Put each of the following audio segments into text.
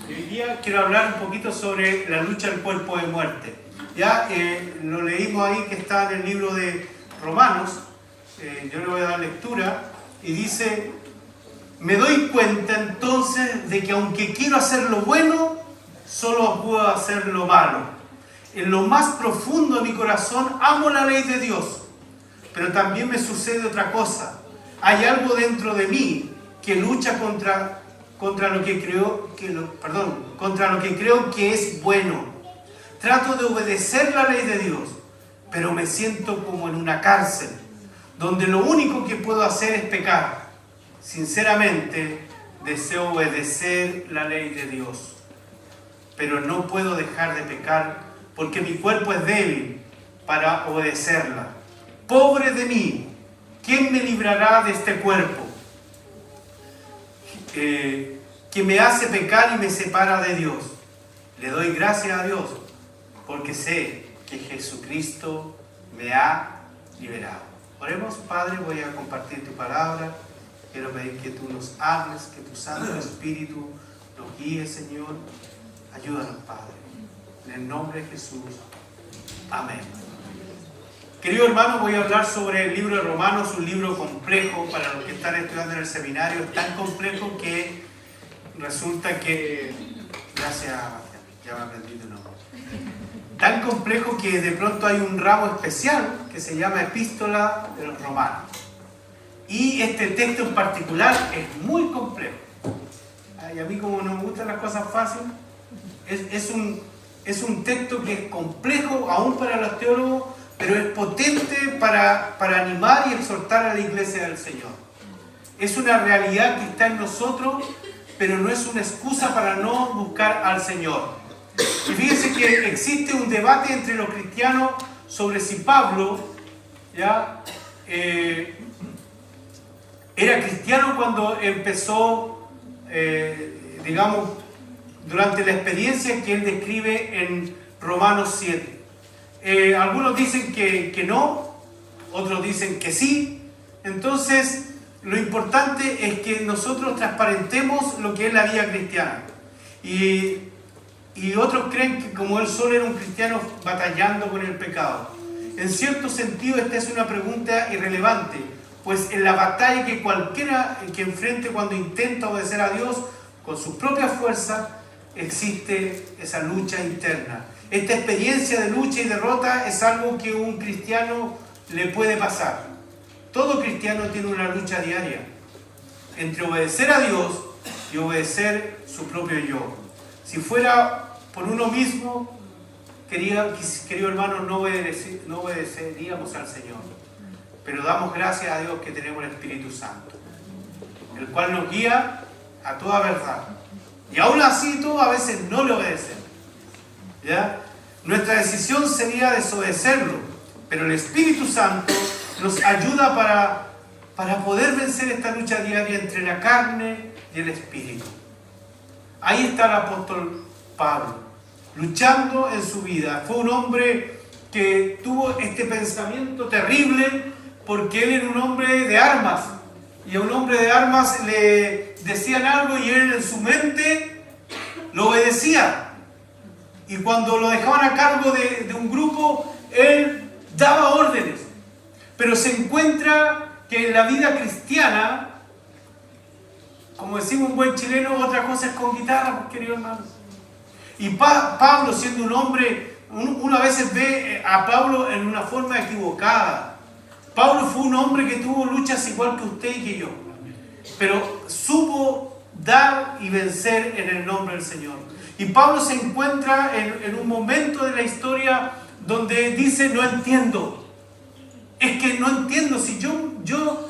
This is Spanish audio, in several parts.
Hoy día quiero hablar un poquito sobre la lucha del cuerpo de muerte. Ya lo leímos ahí, que está en el libro de Romanos. Yo le voy a dar lectura y dice: me doy cuenta entonces de que aunque quiero hacer lo bueno, solo puedo hacer lo malo. En lo más profundo de mi corazón amo la ley de Dios, pero también me sucede otra cosa. Hay algo dentro de mí que lucha contra lo que creo que es bueno. Trato de obedecer la ley de Dios, pero me siento como en una cárcel, donde lo único que puedo hacer es pecar. Sinceramente, deseo obedecer la ley de Dios, pero no puedo dejar de pecar porque mi cuerpo es débil para obedecerla. Pobre de mí, ¿quién me librará de este cuerpo que me hace pecar y me separa de Dios? Le doy gracias a Dios porque sé que Jesucristo me ha liberado. Oremos. Padre, voy a compartir tu palabra. Quiero pedir que tú nos hables, que tu Santo Espíritu nos guíe, Señor. Ayúdanos, Padre. En el nombre de Jesús. Amén. Querido hermano, voy a hablar sobre el libro de Romanos, un libro complejo para los que están estudiando en el seminario. Es tan complejo que resulta que... Gracias, ya me aprendí tu nombre. Tan complejo que de pronto hay un ramo especial que se llama Epístola de los Romanos. Y este texto en particular es muy complejo. Y a mí, como no me gustan las cosas fáciles, es un texto que es complejo aún para los teólogos, pero es potente para animar y exhortar a la iglesia del Señor. Es una realidad que está en nosotros, pero no es una excusa para no buscar al Señor. Y fíjense que existe un debate entre los cristianos sobre si Pablo era cristiano cuando empezó, durante la experiencia que él describe en Romanos 7. Algunos dicen que no, otros dicen que sí. Entonces, lo importante es que nosotros transparentemos lo que es la vida cristiana. Y otros creen que como él solo era un cristiano batallando con el pecado. En cierto sentido, esta es una pregunta irrelevante, pues en la batalla que cualquiera que enfrente cuando intenta obedecer a Dios con sus propias fuerzas, existe esa lucha interna. Esta experiencia de lucha y derrota es algo que un cristiano le puede pasar. Todo cristiano tiene una lucha diaria entre obedecer a Dios y obedecer su propio yo. Si fuera por uno mismo, querido hermano, no obedeceríamos al Señor. Pero damos gracias a Dios que tenemos el Espíritu Santo, el cual nos guía a toda verdad. Y aún así todos a veces no le obedecen. ¿Ya? Nuestra decisión sería desobedecerlo, pero el Espíritu Santo nos ayuda para poder vencer esta lucha diaria entre la carne y el Espíritu. Ahí está el apóstol Pablo, luchando en su vida. Fue un hombre que tuvo este pensamiento terrible porque él era un hombre de armas. Y a un hombre de armas le decían algo y él en su mente lo obedecía. Y cuando lo dejaban a cargo de un grupo, él daba órdenes. Pero se encuentra que en la vida cristiana, como decimos un buen chileno, otra cosa es con guitarra, querido hermano. Y Pablo, siendo un hombre, uno a veces ve a Pablo en una forma equivocada. Pablo fue un hombre que tuvo luchas igual que usted y que yo, pero supo dar y vencer en el nombre del Señor. Y Pablo se encuentra en un momento de la historia donde dice: no entiendo. Es que no entiendo, si yo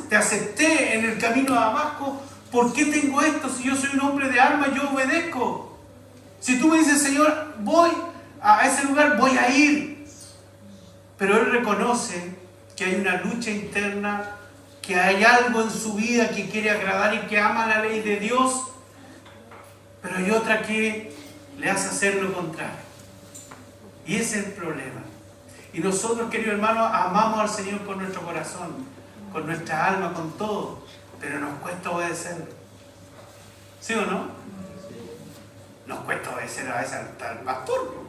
te acepté en el camino a Damasco, ¿por qué tengo esto? Si yo soy un hombre de armas, yo obedezco. Si tú me dices: Señor, voy a ese lugar, voy a ir. Pero él reconoce que hay una lucha interna, que hay algo en su vida que quiere agradar y que ama la ley de Dios, pero hay otra que le hace hacer lo contrario. Y ese es el problema. Y nosotros, queridos hermanos, amamos al Señor con nuestro corazón, con nuestra alma, con todo, pero nos cuesta obedecerlo. ¿Sí o no? obedecer a veces al pastor,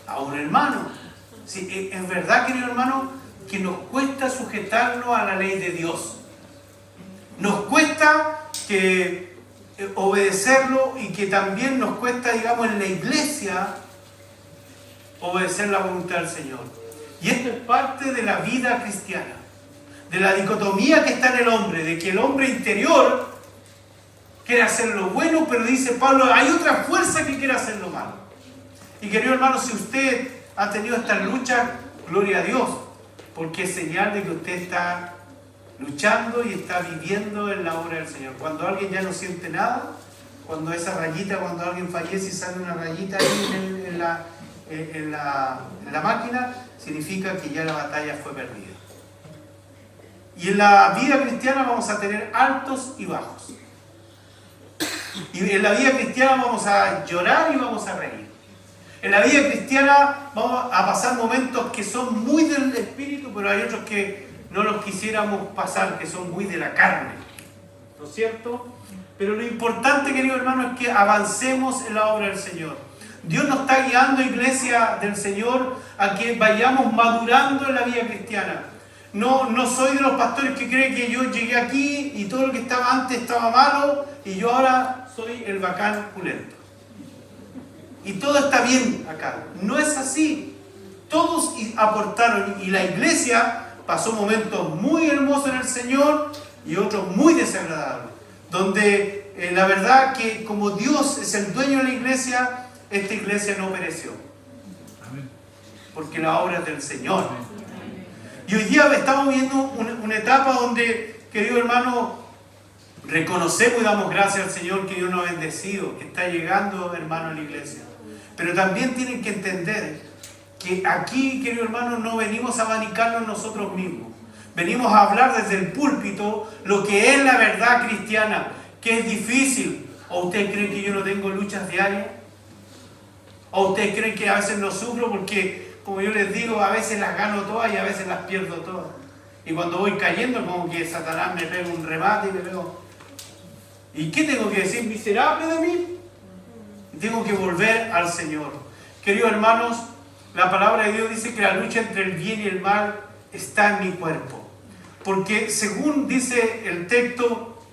a un hermano. Sí, es verdad, querido hermano, que nos cuesta sujetarnos a la ley de Dios. Nos cuesta que obedecerlo, y que también nos cuesta, digamos, en la iglesia obedecer la voluntad del Señor. Y esto es parte de la vida cristiana, de la dicotomía que está en el hombre, de que el hombre interior quiere hacer lo bueno, pero dice Pablo, hay otra fuerza que quiere hacer lo malo. Y querido hermano, si usted ha tenido estas luchas, gloria a Dios, porque es señal de que usted está luchando y está viviendo en la obra del Señor. Cuando alguien ya no siente nada, cuando esa rayita, cuando alguien fallece y sale una rayita ahí en la máquina, significa que ya la batalla fue perdida. Y en la vida cristiana vamos a tener altos y bajos. Y en la vida cristiana vamos a llorar y vamos a reír. En la vida cristiana vamos a pasar momentos que son muy del espíritu, pero hay otros que no los quisiéramos pasar, que son muy de la carne. ¿No es cierto? Pero lo importante, querido hermano, es que avancemos en la obra del Señor. Dios nos está guiando, iglesia del Señor, a que vayamos madurando en la vida cristiana. No soy de los pastores que creen que yo llegué aquí y todo lo que estaba antes estaba malo y yo ahora soy el bacán pulento. Y todo está bien acá. No es así. Todos aportaron, y la iglesia pasó momentos muy hermosos en el Señor y otros muy desagradables. Donde la verdad que como Dios es el dueño de la iglesia, esta iglesia no pereció. Porque la obra es del Señor. Y hoy día estamos viendo una etapa donde, querido hermano, reconocemos y damos gracias al Señor que Dios nos ha bendecido, que está llegando, hermano, a la iglesia. Pero también tienen que entender que aquí, querido hermano, no venimos a abanicarnos nosotros mismos. Venimos a hablar desde el púlpito lo que es la verdad cristiana, que es difícil. ¿O ustedes creen que yo no tengo luchas diarias? ¿O ustedes creen que a veces no sufro porque, como yo les digo, a veces las gano todas y a veces las pierdo todas? Y cuando voy cayendo, como que Satanás me pega un remate y me pego. ¿Y qué tengo que decir? ¿Miserable de mí? Tengo que volver al Señor. Queridos hermanos, la palabra de Dios dice que la lucha entre el bien y el mal está en mi cuerpo. Porque según dice el texto,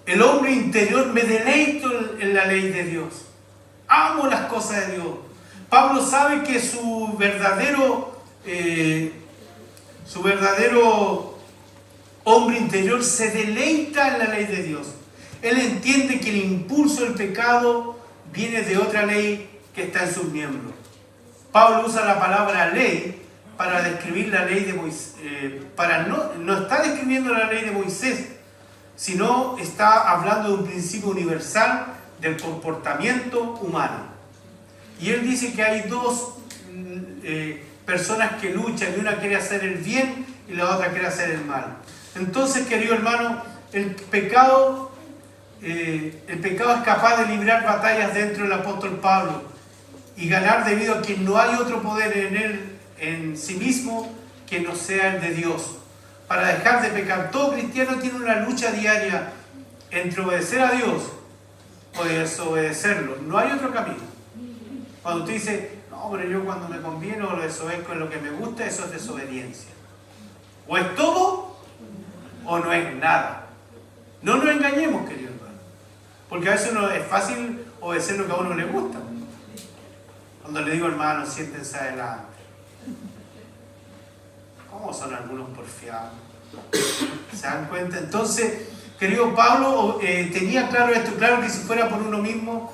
el hombre interior me deleito en la ley de Dios. Amo las cosas de Dios. Pablo sabe que su verdadero hombre interior se deleita en la ley de Dios. Él entiende que el impulso del pecado viene de otra ley que está en sus miembros. Pablo usa la palabra ley para describir la ley de Moisés. No está describiendo la ley de Moisés, sino está hablando de un principio universal del comportamiento humano. Y él dice que hay dos personas que luchan, y una quiere hacer el bien y la otra quiere hacer el mal. Entonces, querido hermano, el pecado es capaz de librar batallas dentro del apóstol Pablo y ganar debido a que no hay otro poder en él, en sí mismo, que no sea el de Dios. Para dejar de pecar, todo cristiano tiene una lucha diaria entre obedecer a Dios o desobedecerlo. No hay otro camino. Cuando usted dice, no, pero yo cuando me conviene o lo desobedezco en lo que me gusta, eso es desobediencia. O es todo o no es nada. No nos engañemos, querido hermano. Porque a veces es fácil obedecer lo que a uno le gusta. Cuando le digo, hermano, siéntense adelante. ¿Cómo son algunos porfiados? ¿Se dan cuenta? Entonces, querido Pablo tenía claro esto, claro que si fuera por uno mismo,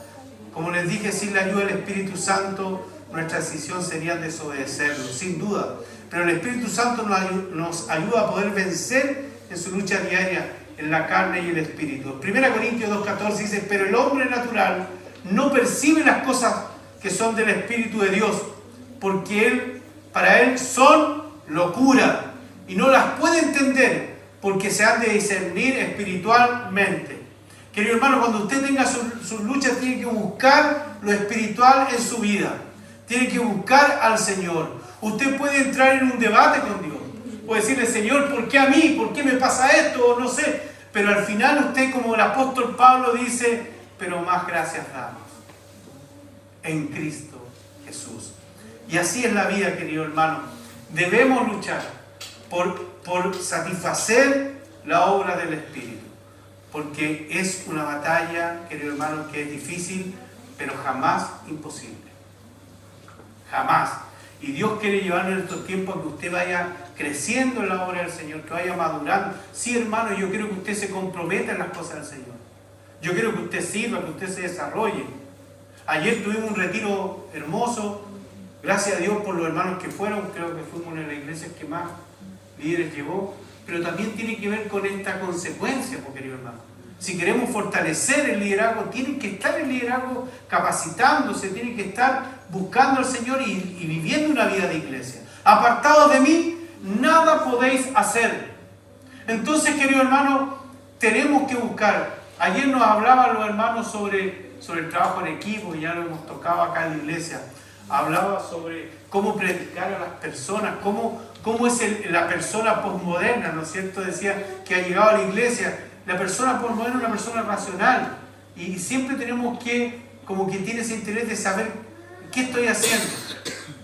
como les dije, sin la ayuda del Espíritu Santo, nuestra decisión sería desobedecerlo, sin duda. Pero el Espíritu Santo nos ayuda a poder vencer en su lucha diaria en la carne y el Espíritu. 1 Corintios 2:14 dice, pero el hombre natural no percibe las cosas que son del Espíritu de Dios, porque para él son locura y no las puede entender porque se han de discernir espiritualmente. Querido hermano, cuando usted tenga sus luchas, tiene que buscar lo espiritual en su vida. Tiene que buscar al Señor. Usted puede entrar en un debate con Dios. Puede decirle, Señor, ¿por qué a mí? ¿Por qué me pasa esto? O no sé. Pero al final usted, como el apóstol Pablo dice, pero más gracias damos en Cristo Jesús. Y así es la vida, querido hermano. Debemos luchar por satisfacer la obra del Espíritu, porque es una batalla, querido hermano, que es difícil, pero jamás imposible. Jamás. Y Dios quiere llevarnos en estos tiempos a que usted vaya creciendo en la obra del Señor, que vaya madurando. Sí, hermano, yo quiero que usted se comprometa en las cosas del Señor. Yo quiero que usted sirva, que usted se desarrolle. Ayer tuvimos un retiro hermoso. Gracias a Dios por los hermanos que fueron. Creo que fuimos una de las iglesias que más líderes llevó. Pero también tiene que ver con esta consecuencia, querido hermano. Si queremos fortalecer el liderazgo, tienen que estar el liderazgo capacitándose, tienen que estar buscando al Señor y viviendo una vida de iglesia. Apartados de mí, nada podéis hacer. Entonces, querido hermano, tenemos que buscar. Ayer nos hablaban los hermanos sobre el trabajo en equipo, y ya lo hemos tocado acá en la iglesia. Hablaba sobre cómo predicar a las personas, cómo es la persona posmoderna, ¿no es cierto? Decía que ha llegado a la iglesia. La persona posmoderna es una persona racional, y siempre tenemos que, como que tiene ese interés de saber qué estoy haciendo,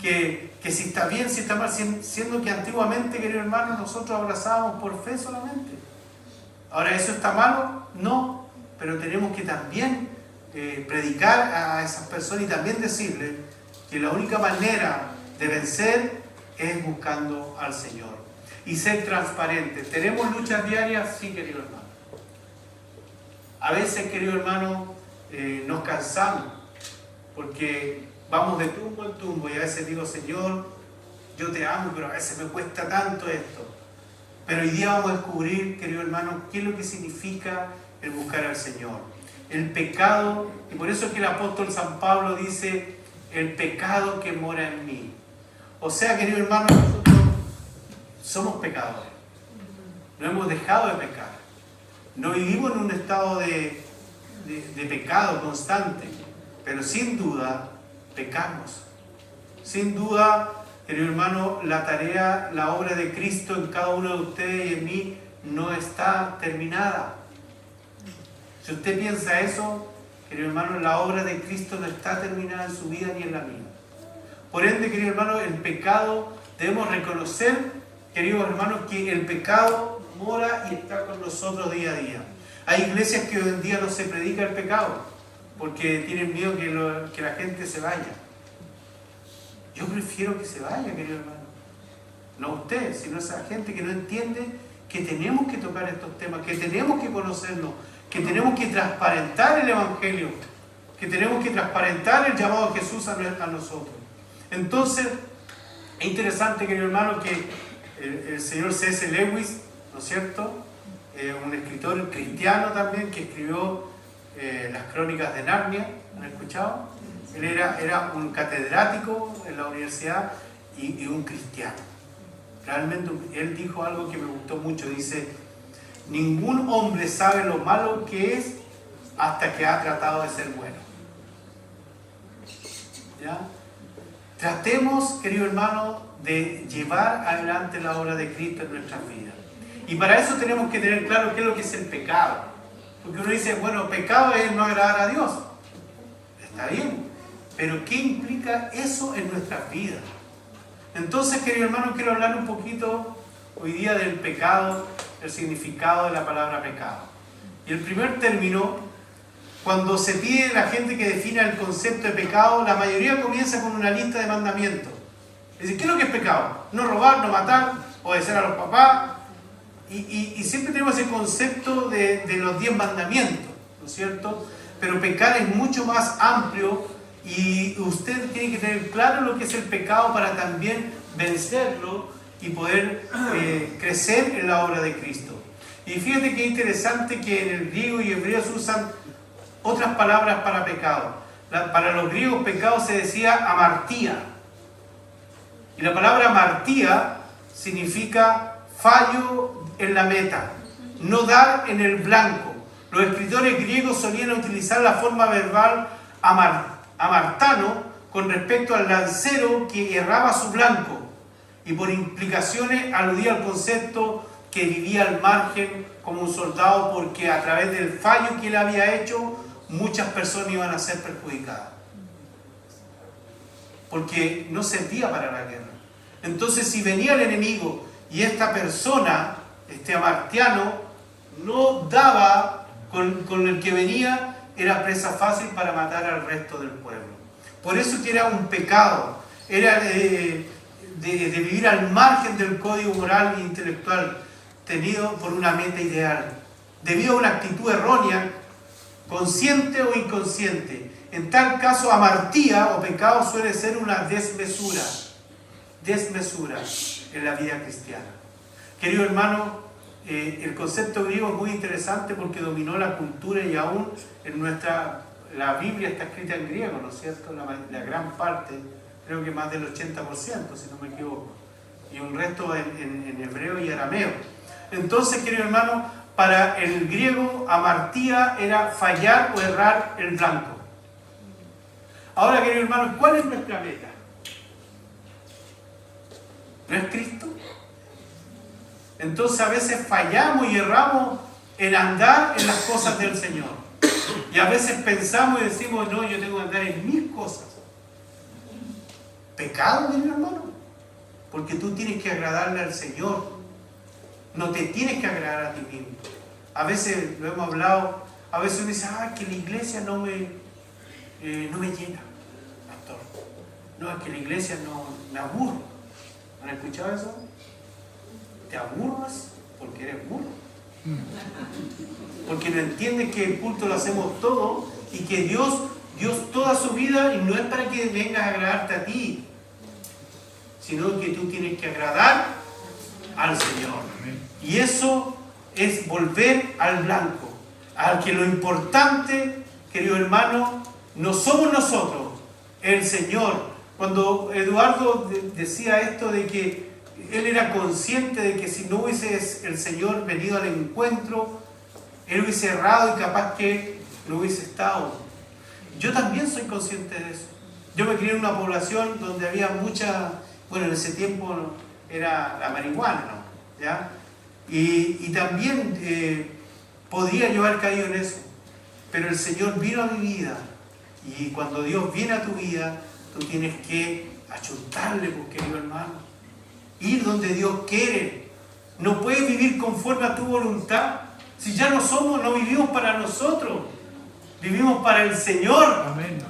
que si está bien, si está mal, siendo que antiguamente, querido hermano, nosotros abrazábamos por fe solamente. Ahora, ¿eso está malo? No, pero tenemos que también predicar a esas personas y también decirles que la única manera de vencer es buscando al Señor y ser transparentes. ¿Tenemos luchas diarias? Sí, querido hermano. A veces, querido hermano, nos cansamos porque vamos de tumbo en tumbo, y a veces digo, Señor, yo te amo, pero a veces me cuesta tanto esto. Pero hoy día vamos a descubrir, querido hermano, qué es lo que significa el buscar al Señor. El pecado, y por eso es que el apóstol San Pablo dice, el pecado que mora en mí. O sea, querido hermano, nosotros somos pecadores. No hemos dejado de pecar. No vivimos en un estado de pecado constante, pero sin duda pecamos. Sin duda, querido hermano, la tarea, la obra de Cristo en cada uno de ustedes y en mí no está terminada. Si usted piensa eso, querido hermano, la obra de Cristo no está terminada en su vida ni en la mía. Por ende, querido hermano, el pecado, debemos reconocer, queridos hermanos, que el pecado mora y está con nosotros día a día. Hay iglesias que hoy en día no se predica el pecado porque tienen miedo que la gente se vaya. Yo prefiero que se vaya, querido hermano. No usted, sino esa gente que no entiende que tenemos que tocar estos temas, que tenemos que conocernos, que tenemos que transparentar el Evangelio, que tenemos que transparentar el llamado de Jesús a nosotros. Entonces, es interesante, querido hermano, que el señor C.S. Lewis, ¿no es cierto?, un escritor cristiano también, que escribió las Crónicas de Narnia, ¿han escuchado? Él era un catedrático en la universidad y un cristiano. Realmente él dijo algo que me gustó mucho, dice, ningún hombre sabe lo malo que es hasta que ha tratado de ser bueno. ¿Ya? Tratemos, querido hermano, de llevar adelante la obra de Cristo en nuestras vidas. Y para eso tenemos que tener claro qué es lo que es el pecado. Porque uno dice, bueno, pecado es no agradar a Dios. Está bien, pero ¿qué implica eso en nuestras vidas? Entonces, querido hermano, quiero hablar un poquito hoy día del pecado, el significado de la palabra pecado. Y el primer término, cuando se pide a la gente que defina el concepto de pecado, la mayoría comienza con una lista de mandamientos. Dice, ¿qué es lo que es pecado? No robar, no matar, obedecer a los papás. Y siempre tenemos ese concepto de los 10 mandamientos, ¿no es cierto? Pero pecar es mucho más amplio y usted tiene que tener claro lo que es el pecado para también vencerlo y poder crecer en la obra de Cristo. Y fíjate que interesante que en el griego y hebreo se usan otras palabras para pecado. Para los griegos pecado se decía amartía. Y la palabra amartía significa fallo en la meta, no dar en el blanco. Los escritores griegos solían utilizar la forma verbal amartano con respecto al lancero que erraba su blanco, y por implicaciones aludía al concepto que vivía al margen como un soldado, porque a través del fallo que él había hecho muchas personas iban a ser perjudicadas. Porque no servía para la guerra. Entonces, si venía el enemigo y esta persona, este amartiano, no daba con el que venía, era presa fácil para matar al resto del pueblo. Por eso que era un pecado, era de vivir al margen del código moral e intelectual tenido por una meta ideal, debido a una actitud errónea, consciente o inconsciente. En tal caso, amartía o pecado suele ser una desmesura en la vida cristiana. Querido hermano, el concepto griego es muy interesante porque dominó la cultura y aún la Biblia está escrita en griego, ¿no es cierto? La gran parte, creo que más del 80%, si no me equivoco, y un resto en hebreo y arameo. Entonces, querido hermano, para el griego, amartía era fallar o errar el blanco. Ahora, querido hermano, ¿cuál es nuestra meta? ¿No es Cristo? Entonces a veces fallamos y erramos en andar en las cosas del Señor. Y a veces pensamos y decimos, no, yo tengo que andar en mis cosas. Pecado, querido hermano. Porque tú tienes que agradarle al Señor. No te tienes que agradar a ti mismo. A veces, lo hemos hablado, a veces uno dice, que la iglesia no me llena, pastor. No, es que la iglesia no me aburre. ¿Han escuchado eso? Te aburras porque eres burro. Porque no entiendes que el culto lo hacemos todo y que Dios toda su vida, y no es para que vengas a agradarte a ti, sino que tú tienes que agradar al Señor. Y eso es volver al blanco, al que lo importante, querido hermano, no somos nosotros, el Señor. Cuando Eduardo decía esto de que él era consciente de que si no hubiese el Señor venido al encuentro, él hubiese errado y capaz que no hubiese estado. Yo también soy consciente de eso. Yo me crié en una población donde había en ese tiempo era la marihuana, ¿no? ¿Ya? Y también podría yo haber caído en eso. Pero el Señor vino a mi vida. Y cuando Dios viene a tu vida, tú tienes que achuntarle, querido hermano. Ir donde Dios quiere. No puedes vivir conforme a tu voluntad. Si ya no vivimos para nosotros. Vivimos para el Señor. Amén.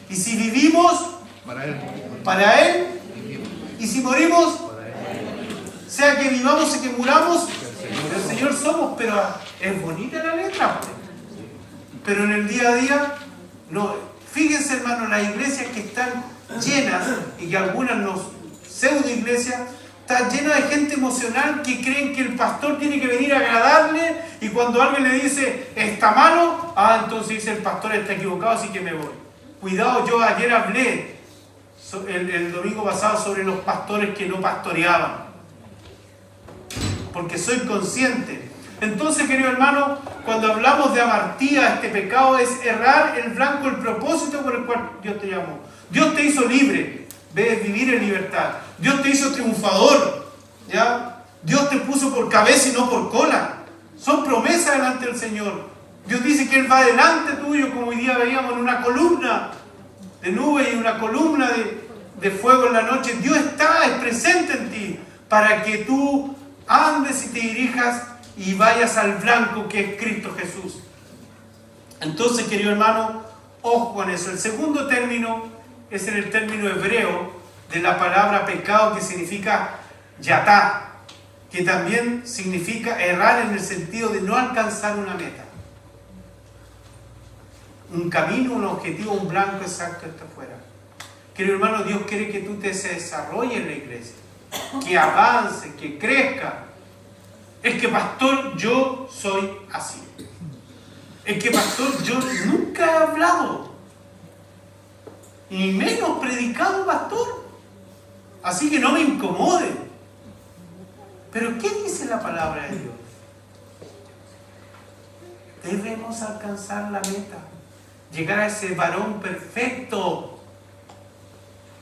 Y si vivimos para Él. Y si morimos, sea que vivamos o que muramos, el Señor somos. Pero es bonita la letra. Pero en el día a día, no. Fíjense, hermano, las iglesias que están llenas, y que algunas pseudo iglesias, están llenas de gente emocional que creen que el pastor tiene que venir a agradarle, y cuando alguien le dice, está malo, entonces dice, el pastor está equivocado, así que me voy. Cuidado, yo ayer hablé, el domingo pasado, sobre los pastores que no pastoreaban, porque soy consciente. Entonces, querido hermano, cuando hablamos de amartía, este pecado es errar el blanco, el propósito por el cual Dios te llamó. Dios te hizo libre, debes vivir en libertad. Dios te hizo triunfador, ¿ya? Dios te puso por cabeza y no por cola. Son promesas delante del Señor. Dios dice que Él va delante tuyo, como hoy día veíamos, en una columna de nube y una columna de fuego en la noche. Dios es presente en ti para que tú andes y te dirijas y vayas al blanco que es Cristo Jesús. Entonces, querido hermano, ojo con eso. El segundo término es en el término hebreo de la palabra pecado, que significa yatá, que también significa errar en el sentido de no alcanzar una meta. Un camino, un objetivo, un blanco exacto está afuera. Querido hermano, Dios quiere que tú te desarrolles en la iglesia, que avance, que crezca. Es que pastor, yo soy así. Es que pastor, yo nunca he hablado, ni menos predicado, pastor. Así que no me incomode. Pero ¿qué dice la palabra de Dios? Debemos alcanzar la meta, llegar a ese varón perfecto.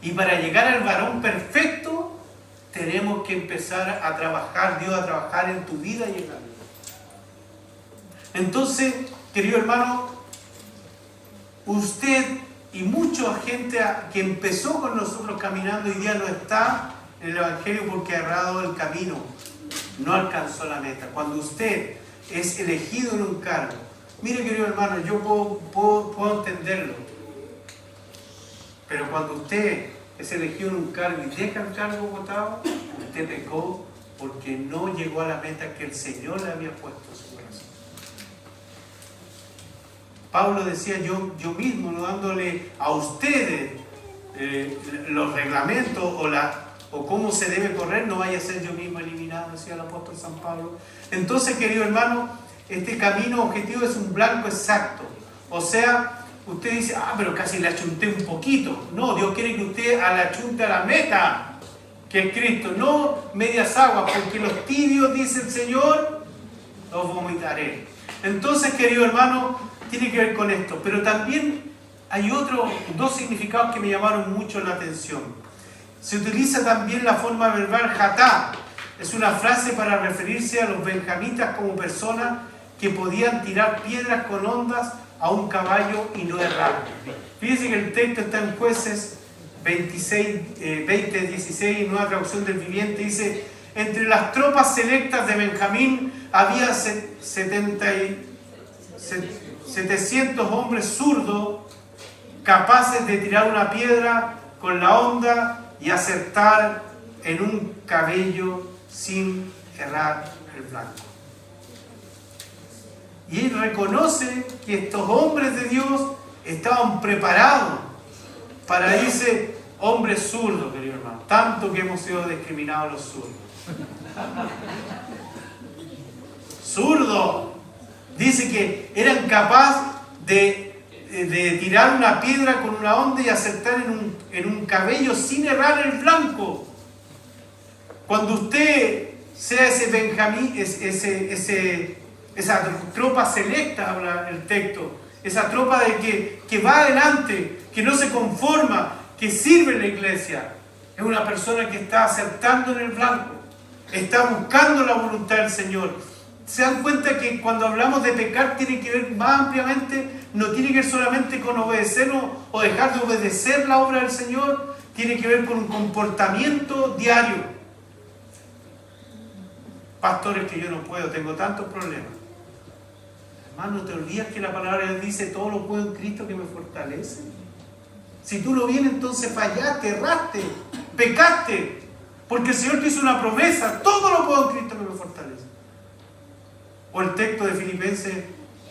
Y para llegar al varón perfecto, tenemos que empezar a trabajar, Dios a trabajar en tu vida y en la vida. Entonces, querido hermano, usted y mucha gente que empezó con nosotros caminando hoy día no está en el Evangelio porque ha errado el camino, no alcanzó la meta. Cuando usted es elegido en un cargo, mire querido hermano, yo puedo entenderlo, pero cuando usted es elegido en un cargo y deja el cargo votado, usted pecó porque no llegó a la meta que el Señor le había puesto en su corazón. Pablo decía, yo mismo, no dándole a ustedes los reglamentos o cómo se debe correr, no vaya a ser yo mismo eliminado, decía el apóstol San Pablo. Entonces, querido hermano, este camino objetivo es un blanco exacto. O sea, usted dice, pero casi le achunté un poquito. No, Dios quiere que usted le achunte a la meta, que es Cristo, no medias aguas, porque los tibios, dice el Señor, los vomitaré. Entonces, querido hermano, tiene que ver con esto. Pero también hay dos significados que me llamaron mucho la atención. Se utiliza también la forma verbal jatá. Es una frase para referirse a los benjamitas como personas que podían tirar piedras con ondas a un caballo y no errar. Fíjense que el texto está en Jueces 20:16, nueva traducción del viviente, dice: entre las tropas selectas de Benjamín había 700 hombres zurdos capaces de tirar una piedra con la honda y acertar en un cabello sin errar el blanco. Y él reconoce que estos hombres de Dios estaban preparados para, dice, hombres zurdos, querido hermano. Tanto que hemos sido discriminados los zurdos. Zurdos. Dice que eran capaces de tirar una piedra con una honda y acertar en un cabello sin errar el blanco. Cuando usted sea ese Benjamín, esa tropa selecta, habla el texto, esa tropa de que va adelante, que no se conforma, que sirve en la iglesia, es una persona que está acertando en el blanco, está buscando la voluntad del Señor. Se dan cuenta que cuando hablamos de pecar tiene que ver más ampliamente, no tiene que ver solamente con obedecer o dejar de obedecer la obra del Señor, tiene que ver con un comportamiento diario. Pastores, que yo no puedo, tengo tantos problemas. Hermano, ¿te olvidas que la palabra de Dios dice todo lo puedo en Cristo que me fortalece? Si tú lo vienes, entonces fallaste, erraste, pecaste, porque el Señor te hizo una promesa, todo lo puedo en Cristo que me fortalece. ¿O el texto de Filipenses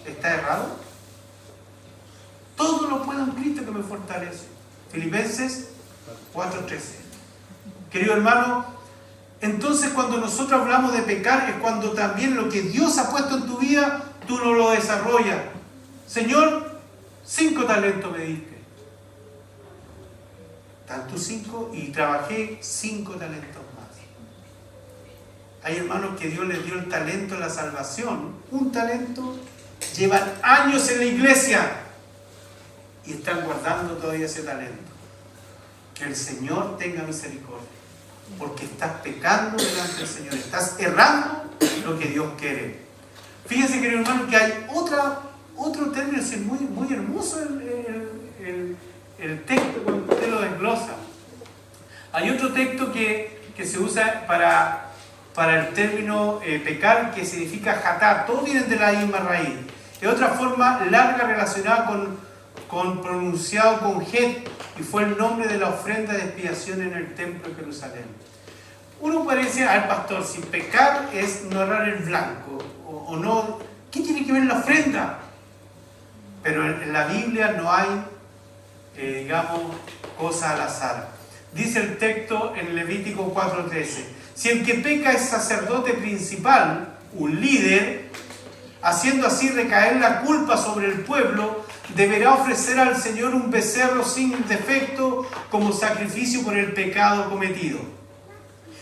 está errado? Todo lo puedo en Cristo que me fortalece. Filipenses 4:13. Querido hermano, entonces cuando nosotros hablamos de pecar es cuando también lo que Dios ha puesto en tu vida, tú no lo desarrollas. Señor, 5 talentos me diste. Tanto 5 y trabajé 5 talentos más. Hay hermanos que Dios les dio el talento de la salvación, un talento, llevan años en la iglesia y están guardando todavía ese talento. Que el Señor tenga misericordia, porque estás pecando delante del Señor, estás errando lo que Dios quiere. Fíjense, querido hermano, que hay otro término, es muy, muy hermoso el texto cuando usted lo desglosa. Hay otro texto que se usa para el término pecar, que significa jatar. Todos vienen de la misma raíz. Es otra forma larga relacionada con pronunciado con het, y fue el nombre de la ofrenda de expiación en el templo de Jerusalén. Uno puede decir, pastor, si pecar es no errar el blanco, o no, ¿qué tiene que ver la ofrenda? Pero en la Biblia no hay, cosas al azar. Dice el texto en Levítico 4:13, si el que peca es sacerdote principal, un líder, haciendo así recaer la culpa sobre el pueblo, deberá ofrecer al Señor un becerro sin defecto como sacrificio por el pecado cometido.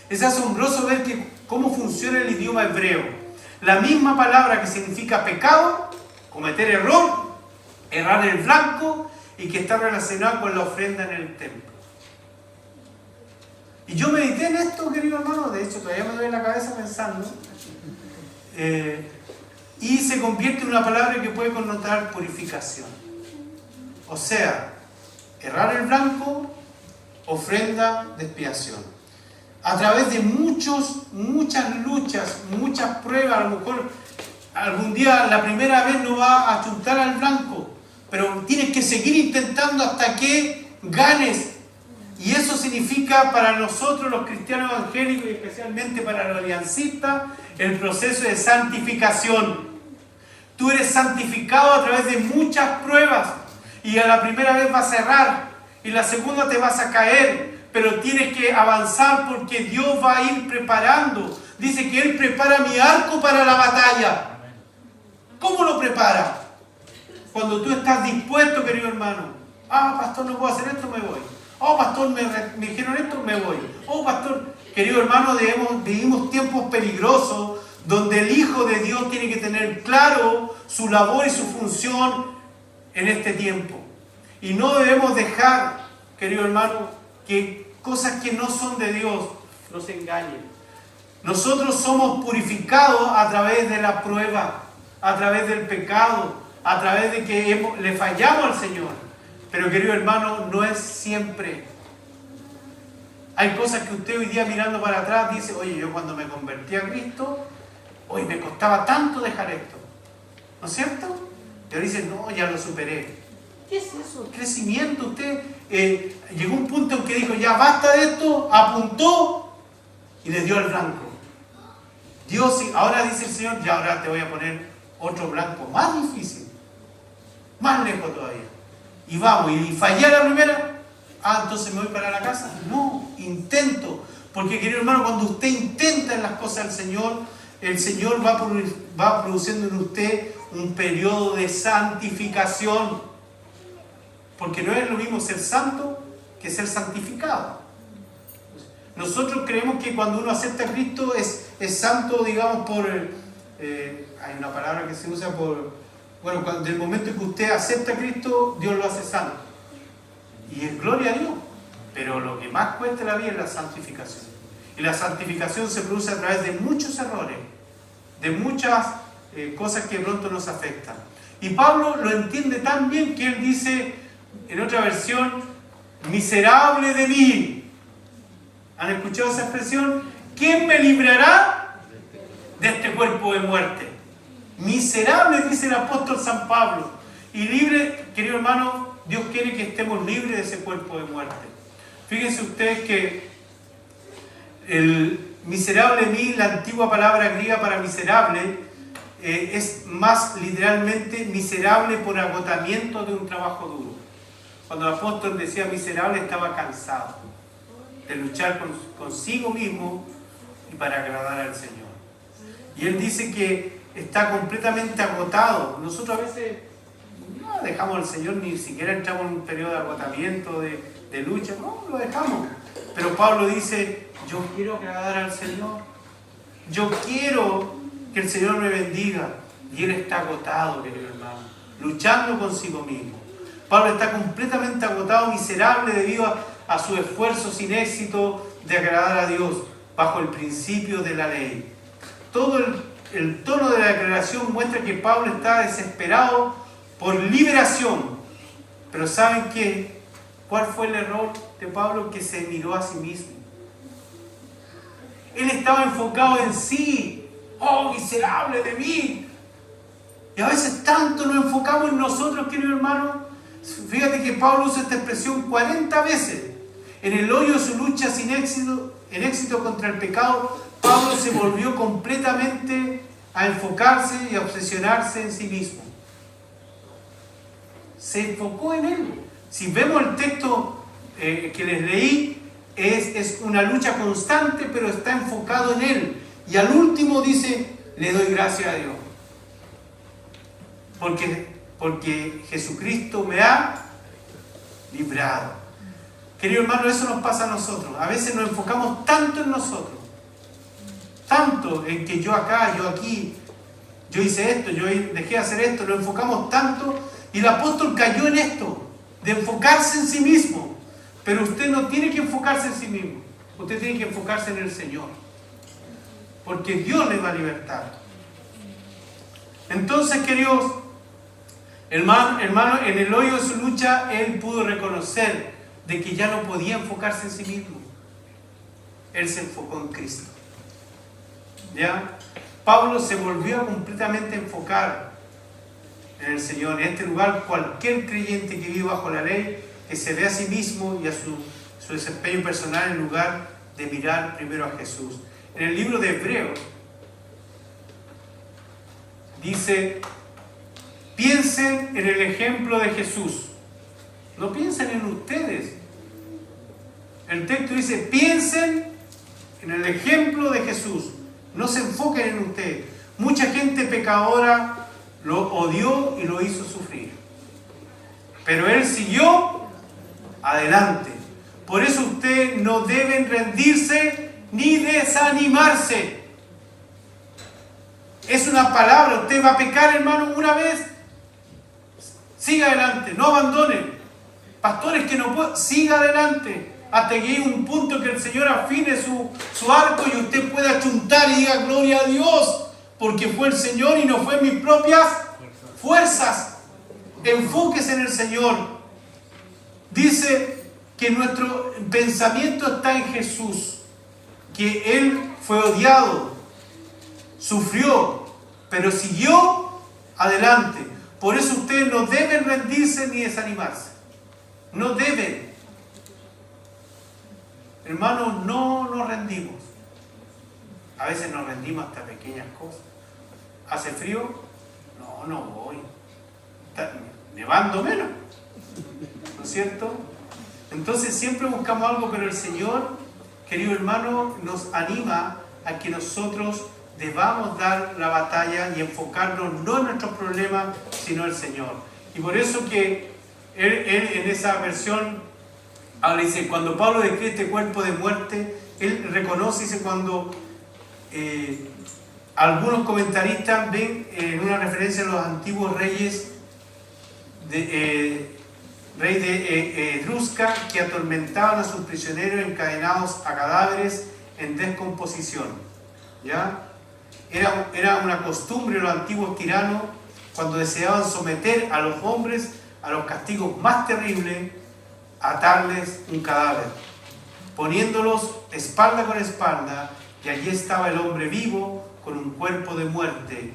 Es asombroso ver cómo funciona el idioma hebreo. La misma palabra que significa pecado, cometer error, errar el blanco, y que está relacionada con la ofrenda en el templo. Y yo medité en esto, querido hermano, de hecho todavía me doy la cabeza pensando, y se convierte en una palabra que puede connotar purificación. O sea, errar el blanco, ofrenda de expiación. A través de muchas luchas, muchas pruebas, a lo mejor algún día la primera vez no va a achuntar al blanco, pero tienes que seguir intentando hasta que ganes. Y eso significa para nosotros los cristianos evangélicos y especialmente para los aliancistas el proceso de santificación. Tú eres santificado a través de muchas pruebas y a la primera vez vas a errar y la segunda te vas a caer, pero tienes que avanzar porque Dios va a ir preparando. Dice que Él prepara mi arco para la batalla. ¿Cómo lo prepara? Cuando tú estás dispuesto, querido hermano. Pastor, no puedo hacer esto, me voy. Pastor, me dijeron esto, me voy. Pastor, querido hermano, vivimos tiempos peligrosos donde el Hijo de Dios tiene que tener claro su labor y su función en este tiempo. Y no debemos dejar, querido hermano, que cosas que no son de Dios nos engañen. Nosotros somos purificados a través de la prueba, a través del pecado, a través de que le fallamos al Señor. Pero querido hermano, no es siempre. Hay cosas que usted hoy día mirando para atrás dice, oye, yo cuando me convertí a Cristo, hoy me costaba tanto dejar esto. ¿No es cierto? Y ahora dice, no, ya lo superé. ¿Qué es eso? Crecimiento. Usted llegó a un punto en que dijo, ya basta de esto, apuntó y le dio al blanco. Dios, ahora dice el Señor, ya ahora te voy a poner otro blanco más difícil, más lejos todavía. Y vamos, y fallé la primera, entonces me voy para la casa. No, intento. Porque, querido hermano, cuando usted intenta en las cosas del Señor, el Señor va produciendo en usted un periodo de santificación. Porque no es lo mismo ser santo que ser santificado. Nosotros creemos que cuando uno acepta a Cristo es santo, digamos, hay una palabra que se usa desde el momento en que usted acepta a Cristo, Dios lo hace santo. Y es gloria a Dios. Pero lo que más cuesta en la vida es la santificación. Y la santificación se produce a través de muchos errores, de muchas cosas que de pronto nos afectan. Y Pablo lo entiende tan bien que él dice, en otra versión, miserable de mí. ¿Han escuchado esa expresión? ¿Quién me librará de este cuerpo de muerte? Miserable, dice el apóstol San Pablo. Y libre, querido hermano, Dios quiere que estemos libres de ese cuerpo de muerte. Fíjense ustedes que el miserable de mí, la antigua palabra griega para miserable, es más literalmente miserable por agotamiento de un trabajo duro. Cuando el apóstol decía miserable, estaba cansado de luchar consigo mismo y para agradar al Señor. Y él dice que está completamente agotado. Nosotros a veces no dejamos al Señor, ni siquiera entramos en un periodo de agotamiento, de lucha, no, lo dejamos. Pero Pablo dice, yo quiero agradar al Señor, yo quiero que el Señor me bendiga. Y él está agotado, querido hermano, luchando consigo mismo. Pablo está completamente agotado, miserable debido a su esfuerzo sin éxito de agradar a Dios bajo el principio de la ley. Todo el tono de la declaración muestra que Pablo está desesperado por liberación. Pero ¿saben qué? ¿Cuál fue el error de Pablo? Que se miró a sí mismo. Él estaba enfocado en sí. ¡Oh, miserable de mí! Y a veces tanto nos enfocamos en nosotros, querido hermano. Fíjate que Pablo usa esta expresión 40 veces. En el hoyo de su lucha sin éxito contra el pecado, Pablo se volvió completamente a enfocarse y a obsesionarse en sí mismo. Se enfocó en él. Si vemos el texto que les leí, es una lucha constante, pero está enfocado en él. Y al último dice, le doy gracias a Dios. Porque Jesucristo me ha librado. Querido hermano, eso nos pasa a nosotros. A veces nos enfocamos tanto en nosotros. Tanto en que yo acá, yo aquí, yo hice esto, yo dejé de hacer esto. Nos enfocamos tanto. Y el apóstol cayó en esto, de enfocarse en sí mismo. Pero usted no tiene que enfocarse en sí mismo. Usted tiene que enfocarse en el Señor. Porque Dios le va a libertar. Entonces, queridos, Hermano, en el hoyo de su lucha, él pudo reconocer de que ya no podía enfocarse en sí mismo. Él se enfocó en Cristo. ¿Ya? Pablo se volvió a completamente enfocar en el Señor. En este lugar, cualquier creyente que vive bajo la ley, que se ve a sí mismo y a su desempeño personal en lugar de mirar primero a Jesús. En el libro de Hebreos dice: piensen en el ejemplo de Jesús. No piensen en ustedes. El texto dice: piensen en el ejemplo de Jesús. No se enfoquen en ustedes. Mucha gente pecadora lo odió y lo hizo sufrir. Pero él siguió adelante. Por eso ustedes no deben rendirse ni desanimarse. Es una palabra. Usted va a pecar, hermano, una vez. Siga adelante, no abandone. Pastores que no pueden, siga adelante. Hasta que llegue un punto que el Señor afine su arco y usted pueda chuntar y diga: gloria a Dios, porque fue el Señor y no fue mis propias fuerzas. Enfóquese en el Señor. Dice que nuestro pensamiento está en Jesús, que Él fue odiado, sufrió, pero siguió adelante. Por eso ustedes no deben rendirse ni desanimarse. No deben. Hermanos, no nos rendimos. A veces nos rendimos hasta pequeñas cosas. ¿Hace frío? No voy. Está nevando menos. ¿No es cierto? Entonces siempre buscamos algo, pero el Señor, querido hermano, nos anima a que nosotros debamos dar la batalla y enfocarnos no en nuestros problemas, sino en el Señor. Y por eso que él en esa versión ahora dice, cuando Pablo describe este cuerpo de muerte, él reconoce, dice, cuando algunos comentaristas ven en una referencia a los antiguos reyes, rey de Etrusca, que atormentaban a sus prisioneros encadenados a cadáveres en descomposición. ¿Ya? Era una costumbre de los antiguos tiranos, cuando deseaban someter a los hombres a los castigos más terribles, atarles un cadáver, poniéndolos espalda con espalda, y allí estaba el hombre vivo con un cuerpo de muerte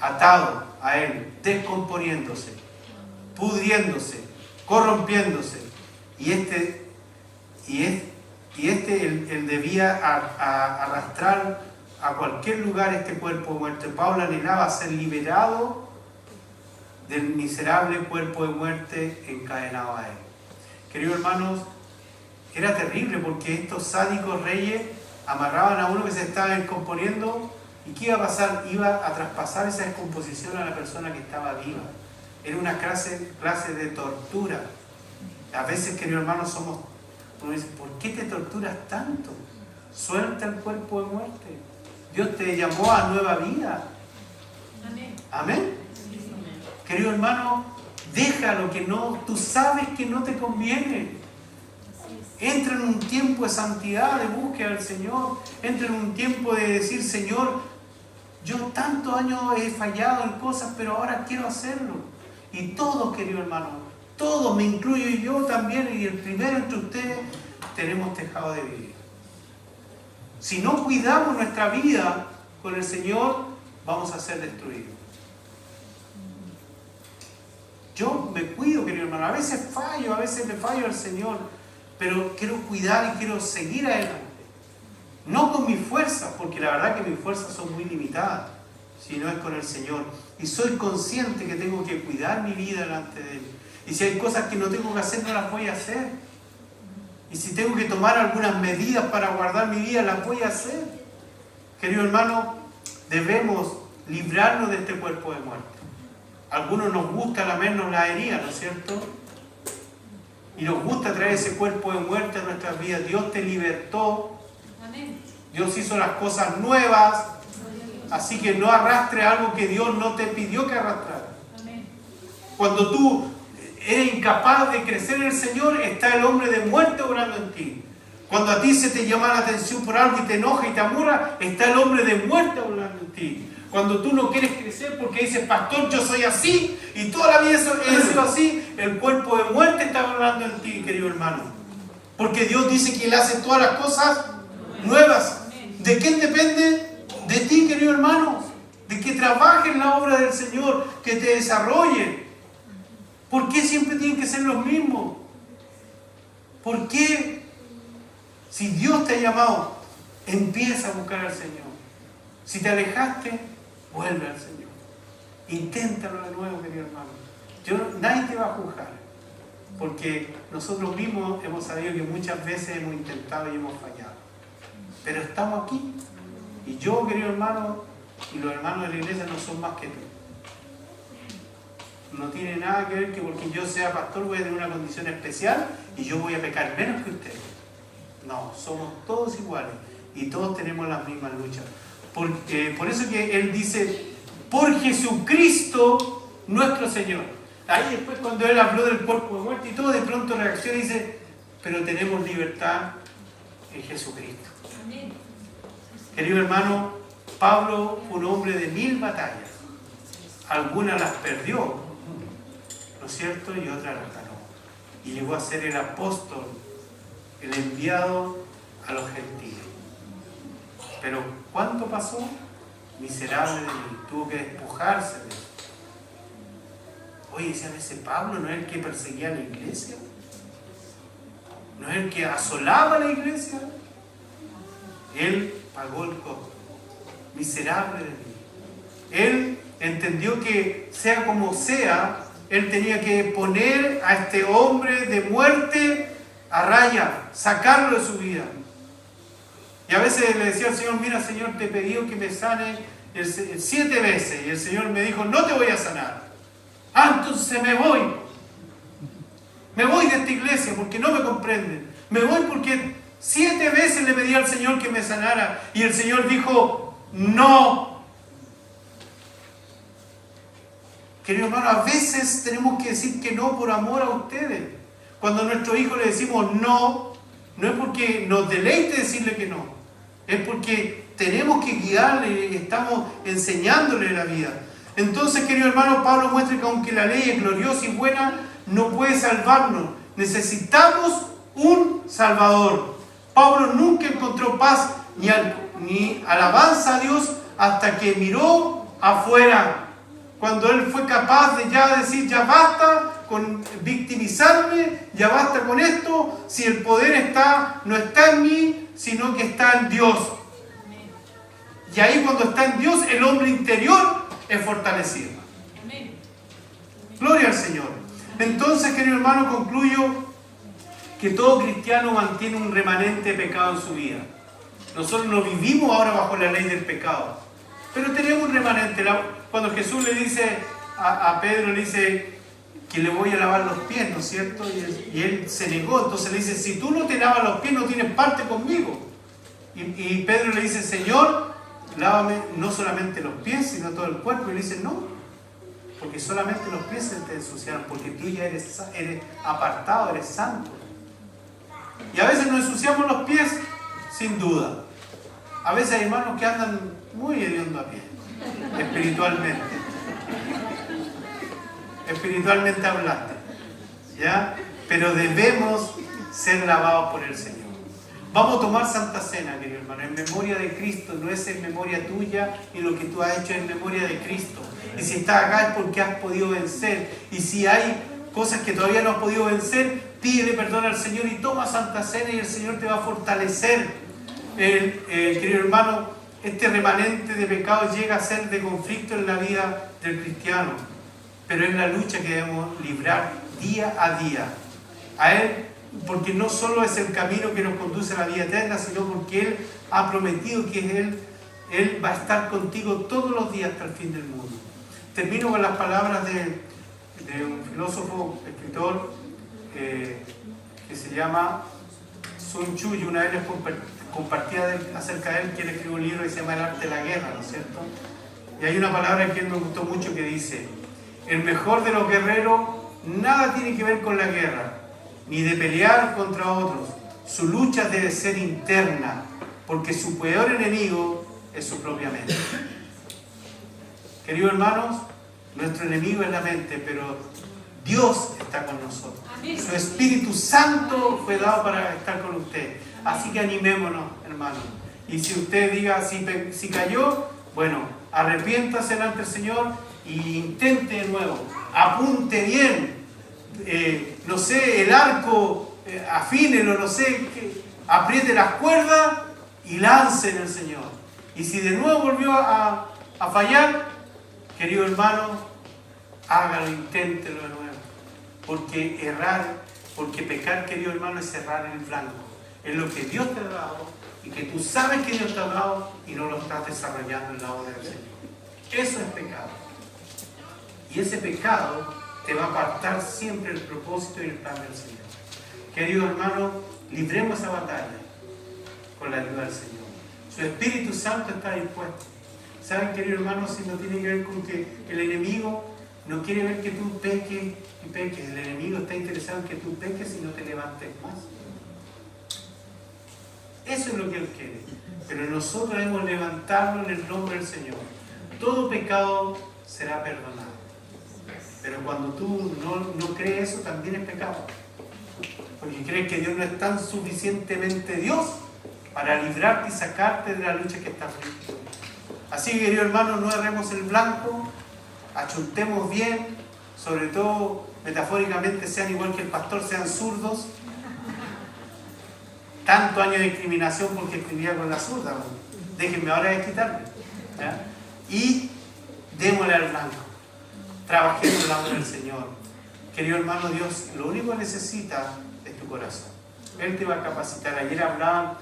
atado a él, descomponiéndose, pudriéndose, corrompiéndose, y él debía arrastrar a cualquier lugar este cuerpo de muerte. Pablo anhelaba ser liberado del miserable cuerpo de muerte encadenado a él. Queridos hermanos, era terrible porque estos sádicos reyes amarraban a uno que se estaba descomponiendo, y ¿qué iba a pasar? Iba a traspasar esa descomposición a la persona que estaba viva. Era una clase de tortura. A veces, queridos hermanos, uno dice: ¿por qué te torturas tanto? Suelta el cuerpo de muerte. Dios te llamó a nueva vida. Amén. Amén. Querido hermano, deja lo que tú sabes que no te conviene. Entra en un tiempo de santidad, de búsqueda del Señor. Entra en un tiempo de decir: Señor, yo tantos años he fallado en cosas, pero ahora quiero hacerlo. Y todos, querido hermano, todos, me incluyo yo también, y el primero entre ustedes, tenemos dejado de vivir. Si no cuidamos nuestra vida con el Señor, vamos a ser destruidos. Yo me cuido, querido hermano. A veces le fallo al Señor, pero quiero cuidar y quiero seguir adelante. No con mis fuerzas, porque la verdad que mis fuerzas son muy limitadas, sino es con el Señor. Y soy consciente que tengo que cuidar mi vida delante de Él. Y si hay cosas que no tengo que hacer, no las voy a hacer. Y si tengo que tomar algunas medidas para guardar mi vida, las voy a hacer. Querido hermano, debemos librarnos de este cuerpo de muerte. A algunos nos gusta lamernos la herida, ¿no es cierto? Y nos gusta traer ese cuerpo de muerte a nuestras vidas. Dios te libertó. Dios hizo las cosas nuevas. Así que no arrastres algo que Dios no te pidió que arrastrara. Cuando tú eres incapaz de crecer en el Señor, está el hombre de muerte obrando en ti. Cuando a ti se te llama la atención por algo y te enoja y te amurra, está el hombre de muerte obrando en ti. Cuando tú no quieres ser porque dice, pastor, yo soy así y toda la vida he sido así. El cuerpo de muerte está hablando en ti, querido hermano. Porque Dios dice que Él hace todas las cosas nuevas. ¿De quién depende? De ti, querido hermano. De que trabajes en la obra del Señor, que te desarrolle. ¿Por qué siempre tienen que ser los mismos? ¿Por qué? Si Dios te ha llamado, empieza a buscar al Señor. Si te alejaste, vuelve al Señor. Inténtalo de nuevo, querido hermano. Nadie te va a juzgar. Porque nosotros mismos hemos sabido que muchas veces hemos intentado y hemos fallado. Pero estamos aquí. Y yo, querido hermano, y los hermanos de la iglesia no son más que tú. No tiene nada que ver que porque yo sea pastor voy a tener una condición especial y yo voy a pecar menos que ustedes. No, somos todos iguales y todos tenemos las mismas luchas. Por eso que Él dice, por Jesucristo nuestro Señor. Ahí después cuando Él habló del cuerpo de muerte y todo, de pronto reacciona y dice, pero tenemos libertad en Jesucristo. Amén. Querido hermano, Pablo fue un hombre de 1000 batallas. Algunas las perdió, ¿no es cierto? Y otras las ganó. Y llegó a ser el apóstol, el enviado a los gentiles. Pero ¿cuánto pasó? Miserable de mí, tuvo que despojarse de eso. Oye, decían, ese Pablo no es el que perseguía a la iglesia, no es el que asolaba a la iglesia. Él pagó el costo. Miserable de mí. Él entendió que sea como sea, él tenía que poner a este hombre de muerte a raya, sacarlo de su vida. Y a veces le decía al Señor, mira Señor, te he pedido que me sane 7 veces. Y el Señor me dijo, no te voy a sanar. Entonces me voy. Me voy de esta iglesia porque no me comprenden. Me voy porque 7 veces le pedí al Señor que me sanara. Y el Señor dijo, no. Querido hermano, a veces tenemos que decir que no por amor a ustedes. Cuando a nuestro hijo le decimos no, no es porque nos deleite decirle que no. Es porque tenemos que guiarle y estamos enseñándole la vida. Entonces, querido hermano, Pablo muestra que aunque la ley es gloriosa y buena, no puede salvarnos. Necesitamos un Salvador. Pablo nunca encontró paz ni alabanza a Dios hasta que miró afuera. Cuando él fue capaz de ya decir, ya basta con victimizarme, ya basta con esto, si el poder no está en mí, sino que está en Dios. Y ahí cuando está en Dios, el hombre interior es fortalecido. Gloria al Señor. Entonces, querido hermano, concluyo que todo cristiano mantiene un remanente de pecado en su vida. Nosotros no vivimos ahora bajo la ley del pecado, pero tenemos un remanente. Cuando Jesús le dice a Pedro, le dice que le voy a lavar los pies, ¿no es cierto? Y él se negó, entonces le dice, si tú no te lavas los pies, no tienes parte conmigo. Y Pedro le dice, Señor, lávame no solamente los pies, sino todo el cuerpo. Y le dice, no, porque solamente los pies se te ensuciaron, porque tú ya eres apartado, eres santo. Y a veces nos ensuciamos los pies, sin duda. A veces hay hermanos que andan muy hediondos a pie, espiritualmente hablando, ¿ya? Pero debemos ser lavados por el Señor. Vamos a tomar Santa Cena, querido hermano, en memoria de Cristo. No es en memoria tuya y lo que tú has hecho es en memoria de Cristo. Y si estás acá es porque has podido vencer. Y si hay cosas que todavía no has podido vencer, pide perdón al Señor y toma Santa Cena y el Señor te va a fortalecer. Querido hermano, este remanente de pecado llega a ser de conflicto en la vida del cristiano, pero es la lucha que debemos librar día a día. A Él, porque no solo es el camino que nos conduce a la vida eterna, sino porque Él ha prometido que Él va a estar contigo todos los días hasta el fin del mundo. Termino con las palabras de un filósofo, escritor, que se llama Sun Tzu, y una vez les compartía acerca de él, que él escribió un libro que se llama El arte de la guerra, ¿no es cierto? Y hay una palabra que a él me gustó mucho que dice, el mejor de los guerreros nada tiene que ver con la guerra, ni de pelear contra otros. Su lucha debe ser interna, porque su peor enemigo es su propia mente. Queridos hermanos, nuestro enemigo es la mente, pero Dios está con nosotros. Su Espíritu Santo fue dado para estar con usted. Así que animémonos, hermanos. Y si usted diga, si cayó, bueno, arrepiéntase delante del Señor e intente de nuevo. Apunte bien. No sé, el arco, afínelo, no sé, apriete las cuerdas y lance en el Señor. Y si de nuevo volvió a fallar, querido hermano, hágalo, inténtelo de nuevo. Porque pecar, querido hermano, es errar en el blanco. Es lo que Dios te ha dado y que tú sabes que Dios te ha dado y no lo estás desarrollando en la obra del Señor. Eso es pecado. Y ese pecado te va a apartar siempre el propósito y el plan del Señor. Querido hermano, libremos esa batalla con la ayuda del Señor. Su Espíritu Santo está dispuesto. ¿Saben, querido hermano, si no tiene que ver con que el enemigo no quiere ver que tú peques y peques? El enemigo está interesado en que tú peques y no te levantes más. Eso es lo que Él quiere. Pero nosotros debemos levantarnos en el nombre del Señor. Todo pecado será perdonado. Pero cuando tú no crees eso, también es pecado. Porque crees que Dios no es tan suficientemente Dios para librarte y sacarte de la lucha que estás viviendo. Así que, querido hermano, no erremos el blanco, achuntemos bien, sobre todo metafóricamente sean igual que el pastor, sean zurdos. Tanto año de discriminación porque escribía con la zurda. Déjenme ahora de quitarme. ¿Ya? Y démosle al blanco. Trabajemos en la obra del Señor. Querido hermano, Dios lo único que necesita es tu corazón. Él te va a capacitar. Ayer hablaban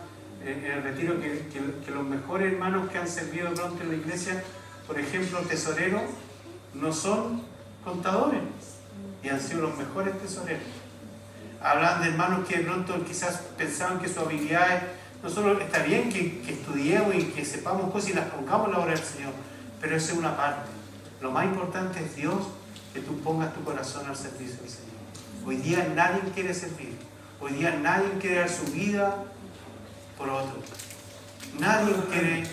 en el retiro que los mejores hermanos que han servido pronto en la iglesia, por ejemplo, tesoreros, no son contadores y han sido los mejores tesoreros. Hablan de hermanos que de pronto quizás pensaban que sus habilidades, no solo está bien que estudiemos y que sepamos cosas y las pongamos en la obra del Señor, pero eso es una parte. Lo más importante es Dios, que tú pongas tu corazón al servicio del Señor. Hoy día nadie quiere servir. Hoy día nadie quiere dar su vida por otro. Nadie quiere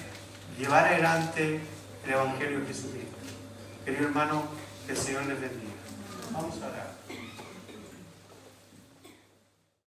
llevar adelante el Evangelio de Jesucristo. Querido hermano, que el Señor les bendiga. Vamos a orar.